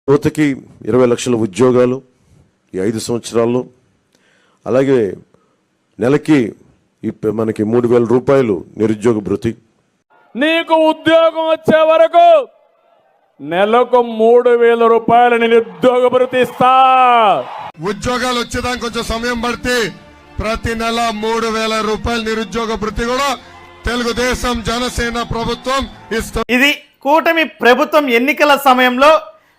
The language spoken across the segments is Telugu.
యువతకి 20 లక్షల ఉద్యోగాలు ఈ 5 సంవత్సరాల్లో, అలాగే నెలకి మనకి 3,000 రూపాయలు నిరుద్యోగ భృతి. నీకు ఉద్యోగం వచ్చే వరకు నెలకు 3,000 రూపాయలు నిరుద్యోగ భృతి ఇస్తా. ఉద్యోగాలు వచ్చేదానికి కొంచెం సమయం పడితే ప్రతి నెల 3,000 రూపాయల నిరుద్యోగ భృతి కూడా తెలుగుదేశం జనసేన ప్రభుత్వం ఇస్తుంది. ఇది కూటమి ప్రభుత్వం ఎన్నికల సమయంలో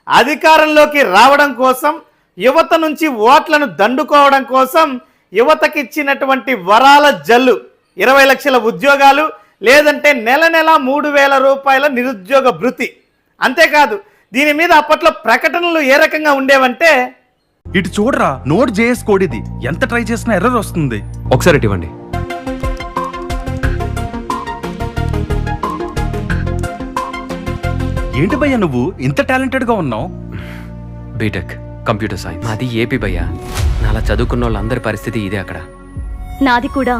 అధికారంలోకి రావడం కోసం, యువత నుంచి ఓట్లను దండుకోవడం కోసం యువతకి ఇచ్చినటువంటి వరాల జల్లు. 20 లక్షల ఉద్యోగాలు, లేదంటే నెల నెల 3,000 రూపాయల నిరుద్యోగ భృతి. అంతేకాదు, దీని మీద అప్పట్లో ప్రకటనలు ఏ రకంగా ఉండేవంటే, ఇటు చూడరా, నోట్ జేఎస్ కోడ్ ఇది, ఎంత ట్రై చేసినా ఎర్రర్ వస్తుంది. ఒకసారి ఇవ్వండి. ఏంటి భయ్యా నువ్వు ఇంత టాలెంటెడ్ గా ఉన్నావు? B Tech computer science. మాది ఏపీ భయ్యా. నాలా చదువుకున్న వాళ్ళందరి పరిస్థితి ఇదే అక్కడ. నాది కూడా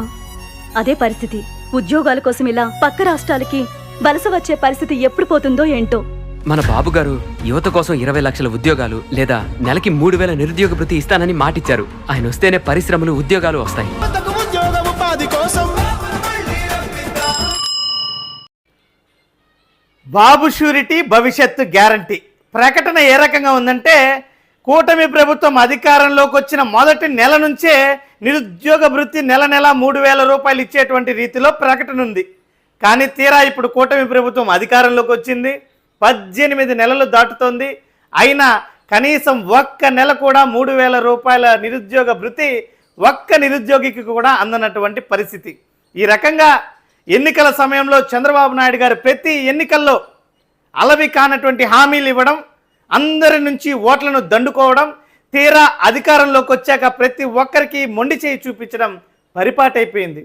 అదే పరిస్థితి. ఉద్యోగాల కోసం ఇలా పక్క రాష్ట్రాలకి వలస వచ్చే పరిస్థితి ఎప్పుడు పోతుందో ఏంటో. మన బాబు గారు యువత కోసం 20 లక్షల ఉద్యోగాలు లేదా నెలకి 3,000 నిరుద్యోగ భృతి ఇస్తానని మాటిచ్చారు. ఆయన వస్తేనే పరిశ్రమలు, ఉద్యోగాలు వస్తాయి. బాబు షూరిటీ, భవిష్యత్తు గ్యారంటీ ప్రకటన ఏ రకంగా ఉందంటే, కూటమి ప్రభుత్వం అధికారంలోకి వచ్చిన మొదటి నెల నుంచే నిరుద్యోగ భృతి నెల నెల 3,000 రూపాయలు ఇచ్చేటువంటి రీతిలో ప్రకటన ఉంది. కానీ తీరా ఇప్పుడు కూటమి ప్రభుత్వం అధికారంలోకి వచ్చింది, 18 నెలలు దాటుతోంది. అయినా కనీసం ఒక్క నెల కూడా 3,000 రూపాయల నిరుద్యోగ భృతి ఒక్క నిరుద్యోగికి కూడా అందనటువంటి పరిస్థితి. ఈ రకంగా ఎన్నికల సమయంలో చంద్రబాబు నాయుడు గారు ప్రతి ఎన్నికల్లో అలవి కానటువంటి హామీలు ఇవ్వడం, అందరి నుంచి ఓట్లను దండుకోవడం, తీరా అధికారంలోకి వచ్చాక ప్రతి ఒక్కరికి మొండి చేయి చూపించడం పరిపాటైపోయింది.